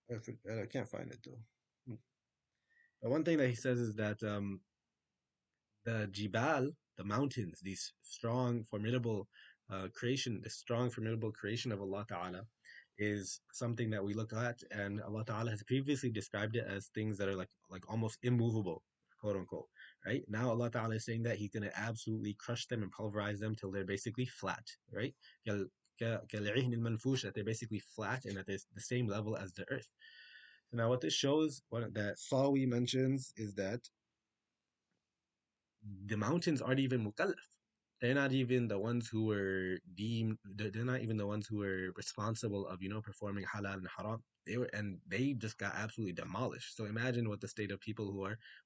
I can't find it though. But one thing that he says is that the jibal, the mountains, these strong, formidable creation of Allah Ta'ala, is something that we look at, and Allah Ta'ala has previously described it as things that are like almost immovable, quote unquote. Right? Now Allah Ta'ala is saying that He's gonna absolutely crush them and pulverize them till they're basically flat, right? كالعهن المنفوش, that they're basically flat and that they're the same level as the earth. So now what this shows, what that Sawi mentions, is that the mountains aren't even mukallaf. They're not even the ones who were deemed. They're not even the ones who were responsible of performing halal and haram. They just got absolutely demolished. So imagine what the state of people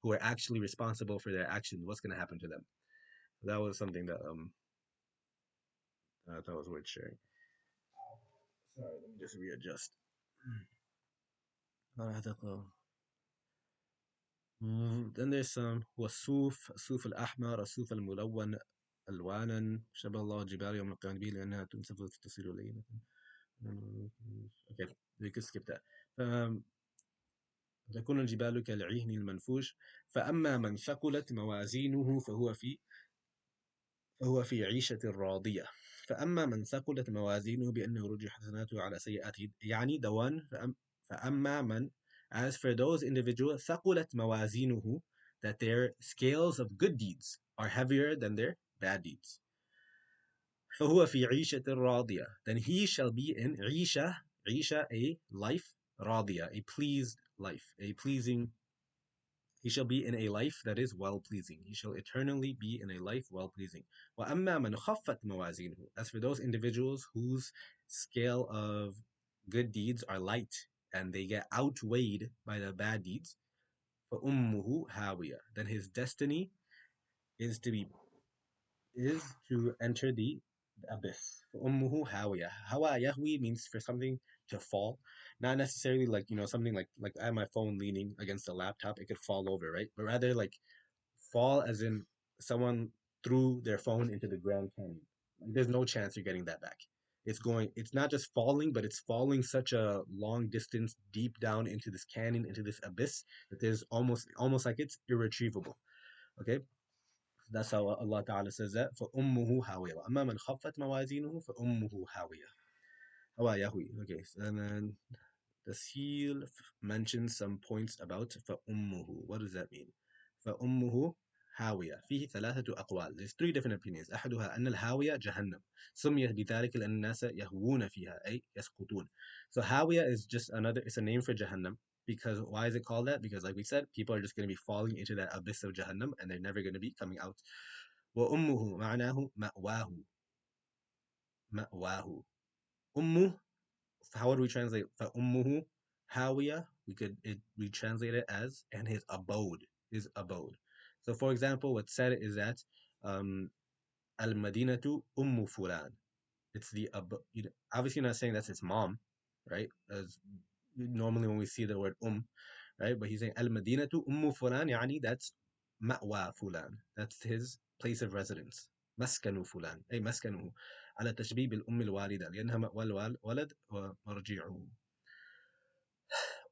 who are actually responsible for their actions. What's going to happen to them? That was something that I thought was worth sharing. Sorry, let me just readjust. Then there's some wasuf, suf al-ahmar, suf al-mulawwan, ألوانا شبه الله الجبال يوم القيامة به لأنها تنسف تصير لينة. Okay, we can skip that. فتكون الجبال كالعهن المنفوش. فأما من ثقلت موازينه فهو في عيشة راضية. فأما من ثقلت موازينه بأنه رجح حسناته على سيئاته يعني the one فأما من as for those individuals ثقلت موازينه that their scales of good deeds are heavier than their bad deeds. فهو في عيشة راضية then he shall be in عيشة a life راضية a pleased life a pleasing he shall be in a life that is well pleasing. He shall eternally be in a life well pleasing. وأما من خفت موازينه as for those individuals whose scale of good deeds are light and they get outweighed by the bad deeds فأمه هاوية then his destiny is to be is to enter the abyss. فأمه هاوية. Hawa yahwi means for something to fall, not necessarily like something like I have my phone leaning against a laptop, it could fall over, right? But rather like fall as in someone threw their phone into the Grand Canyon. Like, there's no chance you're getting that back. It's not just falling, but it's falling such a long distance deep down into this canyon, into this abyss, that there's almost like it's irretrievable. Okay? That's how Allah Ta'ala says that. فَأُمُّهُ هَاوِيَةٌ وَأَمَّا مَنْ خَفَّتْ مَوَازِينُهُ فَأُمُّهُ هَاوِيَةٌ. Hawa Yahweh. Okay, and then the seal mentions some points about فَأُمُّهُ. What does that mean? فَأُمُّهُ هاوية. فيه ثلاثة أقوال. There's three different opinions. أحدها أن الهاوية جهنم. سميت بذلك لأن الناس يهوون فيها أي يسقطون. So هاوية is just another, it's a name for Jahannam. Because why is it called that? Because like we said, people are just going to be falling into that abyss of Jahannam and they're never going to be coming out. وأمه معناه مأواه. مأواه. أمه, how would we translate فأمه هاوية? We translate it as and his abode, his abode. So for example, what's said is that al-Madinatu ummu fulan. It's the obviously not saying that's his mom, right? As normally when we see the word right? But he's saying al-Madinatu ummu fulan يعني that's مأوى fulan. That's his place of residence. مسكن فلان أي مسكنه على تشبيه بالأم الوالدة لأنها مأوى الولد ومرجعه.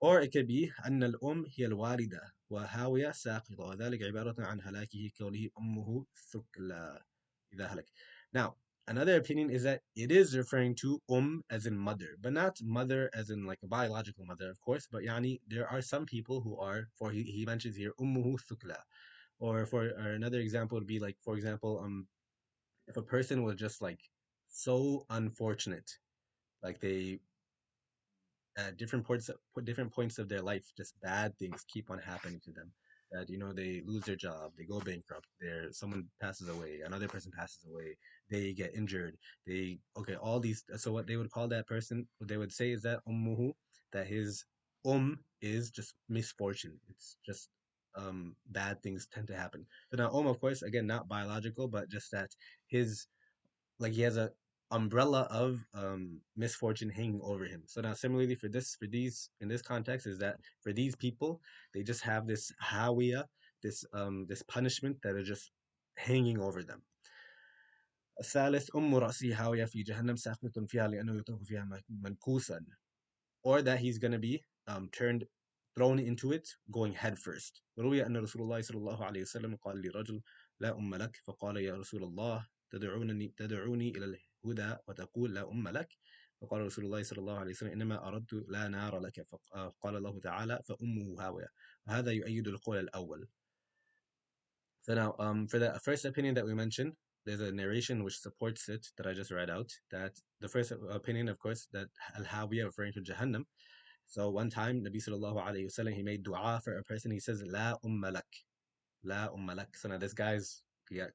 Or it could be أن الأم هي الوالدة وهاوية ساقطة وذلك عبارة عن هلاكه كونه أمه ثقلا إذا هلك. Now, another opinion is that it is referring to as in mother, but not mother as in like a biological mother, of course. But yani, there are some people who are, for he mentions here, ummuhu thukla. Or another example would be like, for example, if a person was just like so unfortunate, like they at different points of their life, just bad things keep on happening to them. That they lose their job, they go bankrupt, someone passes away, another person passes away, they get injured, all these. So what they would call that person, what they would say is that ummuhu, that his is just misfortune. It's just bad things tend to happen. So now of course, again, not biological, but just that his like he has a umbrella of misfortune hanging over him. So now similarly for these in this context is that for these people they just have this hawiya, this punishment that is just hanging over them. الثالث أم رأسه هاوية في جهنم ساخط فيها لأنه يطرح فيها منكوسا, or that he's going to be thrown into it going head first. روي أن رسول الله صلى الله عليه وسلم قال لرجل لا أم لك فقال يا رسول الله تدعوني إلى الهدى وتقول لا أم لك فقال رسول الله صلى الله عليه وسلم إنما أردت لا نار لك فقال الله تعالى فأمه هاوية. وهذا يؤيد القول الأول. So now, for the first opinion that we mentioned, there's a narration which supports it that I just read out. That the first opinion, of course, that al-Hawiyah referring to Jahannam. So one time, Nabi sallallahu alayhi wasallam, he made dua for a person. He says, La umma lak, la umma lak. So now this guy's he got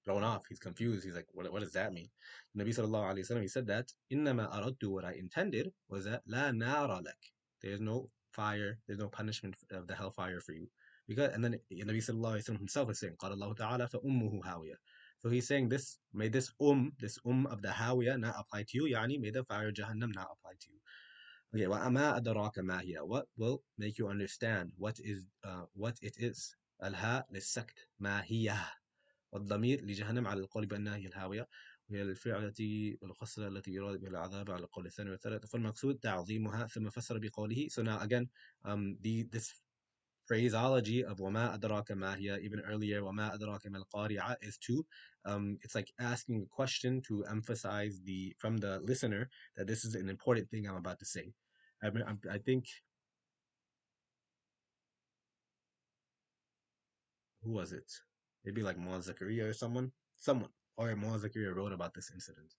thrown off. He's confused. He's like, what does that mean? Nabi sallallahu alayhi wasallam, he said that, Innama aradtu, what I intended was that la nara lak. There's no fire, there's no punishment of the hellfire for you. Because and then Nabi sallallahu alayhi wasallam himself is saying, قال الله تعالى فأمه هاوية. So he's saying this, may this of the hawiyah not apply to you, yani may the fire of Jahannam not apply to you. Okay, وَأَمَا أَدْرَاكَ مَا هِيَ. What will make you understand what it is? الْهَاء لِلسَّكْتِ مَا هِيَ. والضمير لجهنم على القول بأنها هي الهاوية، وهي الفعلة الخاصة التي يراد بها العذاب على القول الثاني والثالث، فالمقصود تعظيمها. ثم فسر بقوله. So now again, this phraseology of وما أدراك ما هي, even earlier وما أدراك ما القارعة, is to it's like asking a question to emphasize the from the listener that this is an important thing I'm about to say. I think, who was it? Maybe like Muaz Zakaria or someone, or Muaz Zakaria wrote about this incident.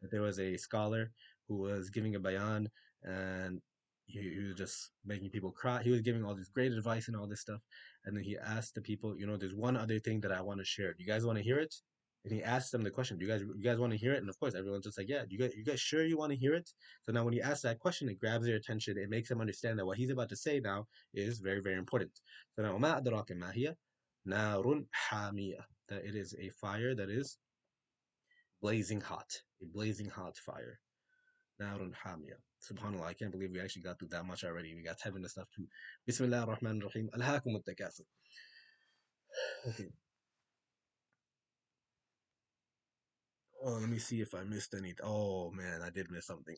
That there was a scholar who was giving a bayan, and he was just making people cry. He was giving all this great advice and all this stuff. And then he asked the people, there's one other thing that I want to share. Do you guys want to hear it? And he asked them the question, do you guys want to hear it? And of course, everyone's just like, yeah, you guys sure you want to hear it? So now when he asks that question, it grabs their attention. It makes them understand that what he's about to say now is very, very important. So now, وما أدراك ما هي نار حامية, that it is a fire that is blazing hot, a blazing hot fire. نار حامية. Subhanallah, I can't believe we actually got through that much already. We got 10 minutes left too. Bismillah ar-Rahman ar-Rahim. Alhaakum al-takathur. Okay. Oh, let me see if I missed anything. Oh man, I did miss something.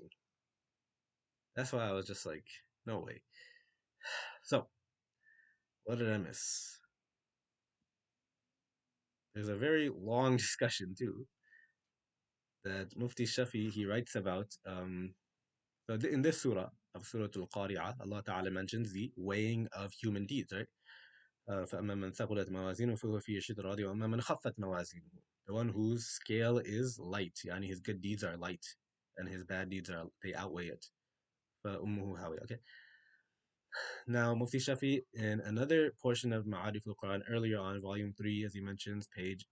That's why I was just like, no way. So, what did I miss? There's a very long discussion too that Mufti Shafi he writes about. So in this surah of Surah al-Qari'ah, Allah Ta'ala mentions the weighing of human deeds, right? فأما من ثقلت موازينه فهو في عيشة راضية وأما من خفت موازينه, the one whose scale is light, يعني his good deeds are light and his bad deeds they outweigh it. فأمه هاوية. Okay. Now Mufti Shafi in another portion of Ma'arif al-Quran earlier on, volume 3, as he mentions, page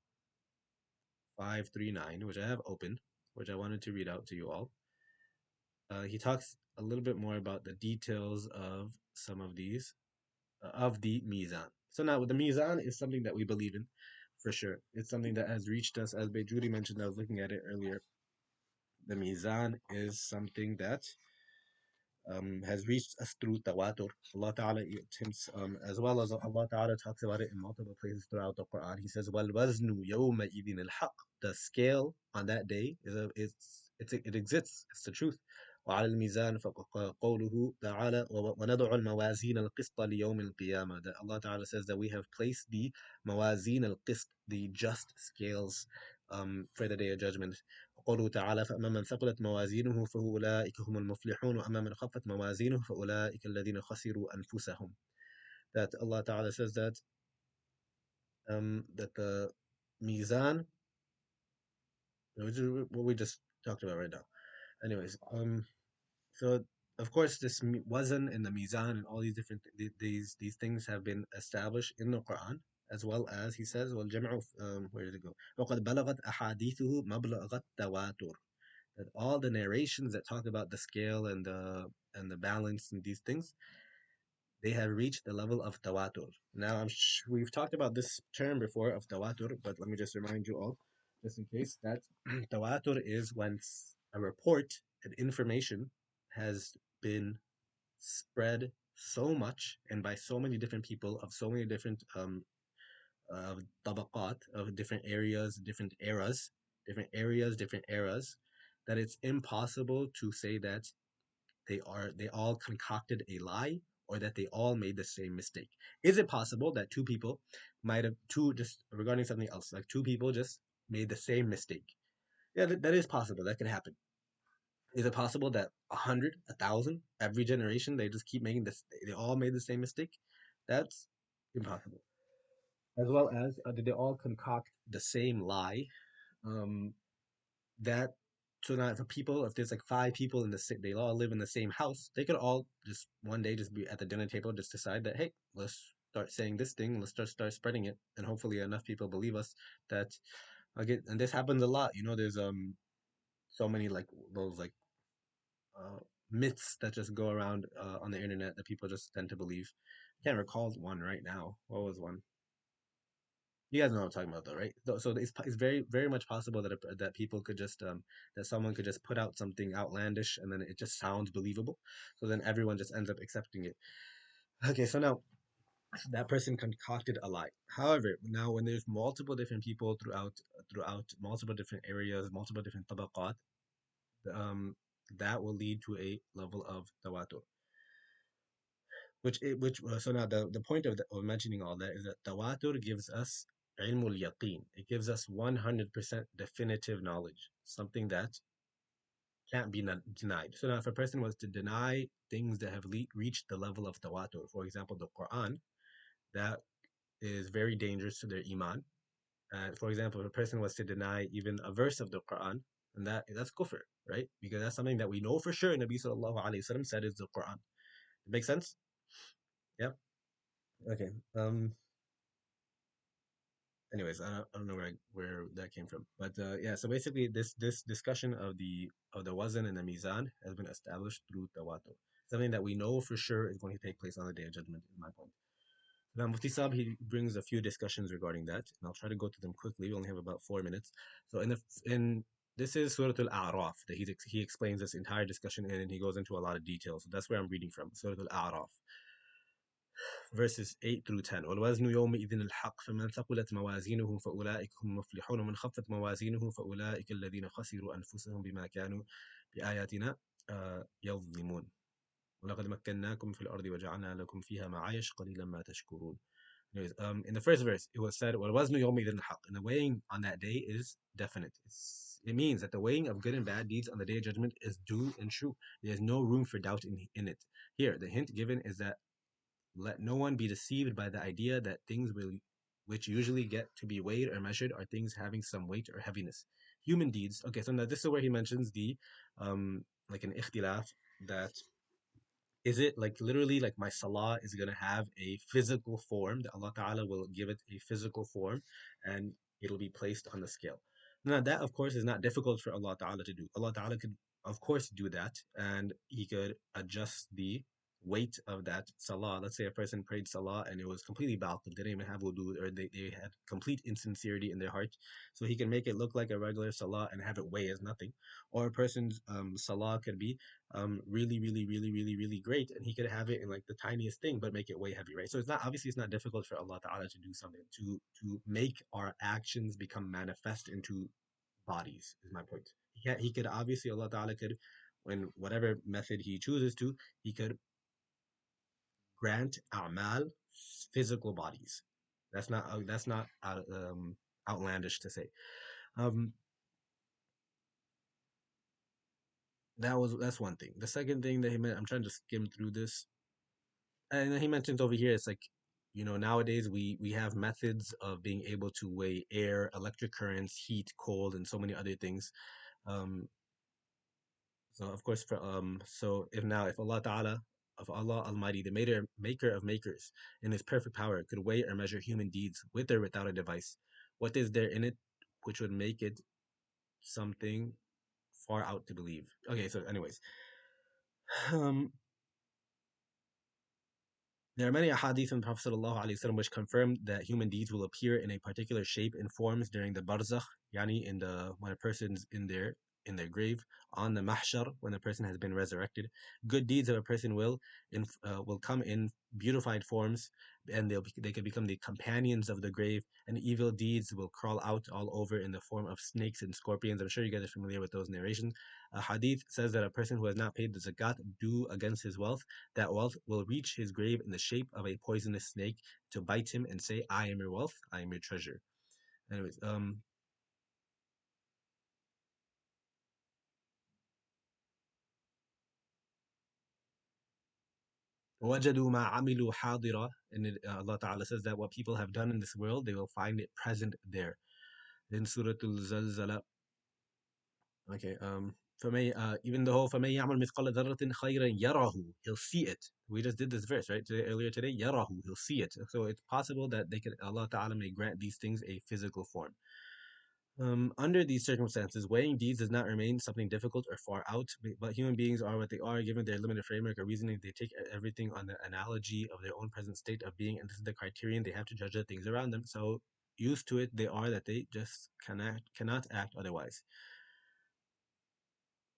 539, which I have open, which I wanted to read out to you all. He talks a little bit more about the details of some of these, of the Mizan. So now the Mizan is something that we believe in, for sure. It's something that has reached us, as Bejuri mentioned. I was looking at it earlier. The Mizan is something that has reached us through tawatur. Allah Ta'ala, as well as Allah Ta'ala talks about it in multiple places throughout the Quran. He says, وَالْوَزْنُ يَوْمَئِذٍ الْحَقِّ. The scale on that day it exists. It's the truth. وعلى الميزان فقوله تعالى ونضع الموازين القسط ليوم القيامة. That Allah Ta'ala says that we have placed the mawazin al-qist, the just scales, for the day of judgment. قوله تعالى فأما من ثقلت موازينه فأولئك هم المفلحون وأما من خفت موازينه فأولئك الذين خسروا أنفسهم. That Allah Ta'ala says that the mizan, which is what we just talked about right now. Anyways, so of course this wazn and the mizan and all these different these things have been established in the Quran, as well as he says والجمع, where did it go? وقد بلغت أحاديثه مبلغ التواتر. That all the narrations that talk about the scale and the balance and these things, they have reached the level of tawatur. Now we've talked about this term before of tawatur, but let me just remind you all, just in case, that tawatur is when a report and information has been spread so much and by so many different people of so many different tabaqat, of different areas, different eras, that it's impossible to say that they all concocted a lie or that they all made the same mistake. Is it possible that two people might have two just regarding something else, like two people just made the same mistake? Yeah, that is possible. That can happen. Is it possible that 100, 1,000, every generation they just keep making this? They all made the same mistake. That's impossible. As well as did they all concoct the same lie? Um, that so now if there's like five people they all live in the same house, they could all just one day just be at the dinner table, just decide that, hey, let's start saying this thing, let's start spreading it, and hopefully enough people believe us that again. And this happens a lot. There's so many like those like uh, myths that just go around on the internet that people just tend to believe. I can't recall one right now. What was one? You guys know what I'm talking about, though, right? So it's very, very much possible that people could just that someone could just put out something outlandish and then it just sounds believable. So then everyone just ends up accepting it. Okay, so now that person concocted a lie. However, now when there's multiple different people throughout multiple different areas, multiple different tabaqat, um, that will lead to a level of tawatur. So now the point of mentioning all that is that tawatur gives us ilmul yaqeen. It gives us 100% definitive knowledge, something that can't be denied. So now if a person was to deny things that have reached the level of tawatur, for example, the Quran, that is very dangerous to their iman. And for example, if a person was to deny even a verse of the Quran, and that's kufr, right? Because that's something that we know for sure Nabi sallallahu alaihi wasallam said is the Quran. It makes sense? Yeah. Okay. Anyways, I don't know where that came from, but yeah. So basically, this discussion of the wazn and the mizan has been established through tawatur, something that we know for sure is going to take place on the day of judgment. In my point. Now, Mufti Saab, he brings a few discussions regarding that, and I'll try to go through them quickly. We only have about 4 minutes. So in this is Surat al-A'raf that he explains this entire discussion in, and he goes into a lot of detail. So that's where I'm reading from, Surat al-A'raf, verses 8 through 10. والوزن يومئذ الحق فمن ثقلت موازينه فأولئك هم المفلحون ومن خفت موازينه فأولئك الذين خسروا أنفسهم بما كانوا بآياتنا يظلمون ولقد مكناكم في الأرض وجعلنا لكم فيها معايش قليلا ما تشكرون. Anyways, in the first verse, it was said, وَالْوَزْنُ يَوْمِئِذٍ الْحَقِّ. And the weighing on that day is definite. It means that the weighing of good and bad deeds on the day of judgment is due and true. There's no room for doubt in it. Here, the hint given is that let no one be deceived by the idea that things which usually get to be weighed or measured are things having some weight or heaviness. Human deeds. Okay, so now this is where he mentions the like an ikhtilaf, that is it like literally like my salah is going to have a physical form, that Allah Ta'ala will give it a physical form and it'll be placed on the scale. Now, that of course is not difficult for Allah Ta'ala to do. Allah Ta'ala could, of course, do that, and He could adjust the weight of that salah. Let's say a person prayed salah and it was completely batil, they didn't even have wudu, or they had complete insincerity in their heart. So He can make it look like a regular salah and have it weigh as nothing. Or a person's salah could be really, really, really, really, really great, and he could have it in like the tiniest thing, but make it way heavy, right? So it's not, obviously it's not difficult for Allah Taala to do something to make our actions become manifest into bodies. Is my point. He could obviously, Allah Taala could, in whatever method He chooses to, He could grant a'mal physical bodies. That's not outlandish to say. Um, that's one thing. The second thing that he meant, I'm trying to skim through this, and then he mentions over here, it's like, nowadays we have methods of being able to weigh air, electric currents, heat, cold, and so many other things. Um, so of course, if Allah Taala, of Allah Almighty, the maker of makers, in His perfect power, could weigh or measure human deeds with or without a device, what is there in it which would make it something far out to believe? Okay, so anyways, um, there are many ahadith from the Prophet ﷺ which confirm that human deeds will appear in a particular shape and forms during the barzakh, yani when a person's in their grave, on the mahshar, when the person has been resurrected. Good deeds of a person will come in beautified forms, and they can become the companions of the grave, and evil deeds will crawl out all over in the form of snakes and scorpions. I'm sure you guys are familiar with those narrations. A hadith says that a person who has not paid the zakat due against his wealth, that wealth will reach his grave in the shape of a poisonous snake to bite him and say, I am your wealth, I am your treasure. Anyways, وَجَدُوا مَا عَمِلُوا حَاضِرًا, and Allah Ta'ala says that what people have done in this world, they will find it present there. In Surah Al-Zalzala, okay, even the whole فَمَن يَعْمَلْ مِثْقَالَ ذَرَّةٍ خَيْرًا يَرَهُ, he'll see it. We just did this verse, right? Earlier today, يَرَهُ, he'll see it. So it's possible that Allah Ta'ala may grant these things a physical form. Under these circumstances, weighing deeds does not remain something difficult or far out, but human beings are what they are, given their limited framework or reasoning. They take everything on the analogy of their own present state of being, and this is the criterion they have to judge the things around them. So, used to it, they are that they just cannot act otherwise.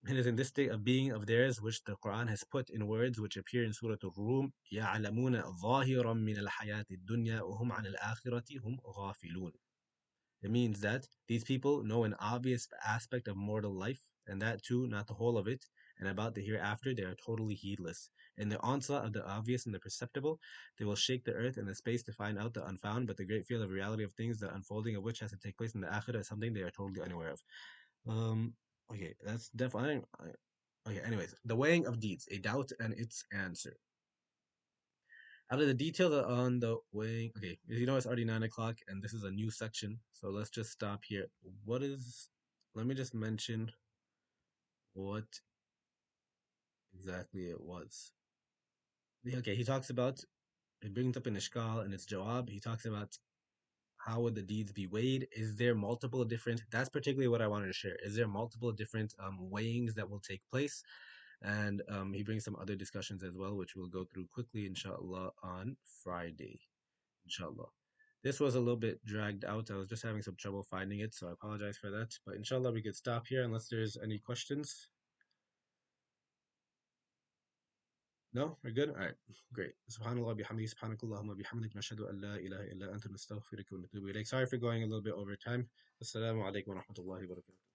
It is in this state of being of theirs which the Quran has put in words which appear in Surah Al-Rum, يَعْلَمُونَ ظَاهِرًا مِنَ الْحَيَاةِ الدُّنْيَا وَهُمْ عَنِ الْآخِرَةِ هُمْ غَافِلُونَ. It means that these people know an obvious aspect of mortal life, and that too, not the whole of it, and about the hereafter they are totally heedless. In the onslaught of the obvious and the perceptible, they will shake the earth and the space to find out the unfound, but the great field of reality of things, the unfolding of which has to take place in the akhirah, is something they are totally unaware of. Um, okay, that's definitely. Okay, anyways, the weighing of deeds, a doubt and its answer. Out of the details on the weighing, okay, you know it's already 9 o'clock and this is a new section, so let's just stop here. What is, let me just mention what exactly it was. Yeah, okay, he talks about, it brings up an ishkal and its jawab. He talks about how would the deeds be weighed? Is there multiple different, that's particularly what I wanted to share. Is there multiple different weighings that will take place? And he brings some other discussions as well, which we'll go through quickly, inshallah, on Friday, inshallah. This was a little bit dragged out. I was just having some trouble finding it, so I apologize for that. But inshallah, we could stop here unless there's any questions. No, we're good. All right, great. Subhanallah bihamdi, subhanakallahumma bihamdik, nashhadu an la ilaha illa anta nastaghfiruka wa natubu ilayk. Sorry for going a little bit over time. Assalamu alaikum wa rahmatullahi wa barakatuh.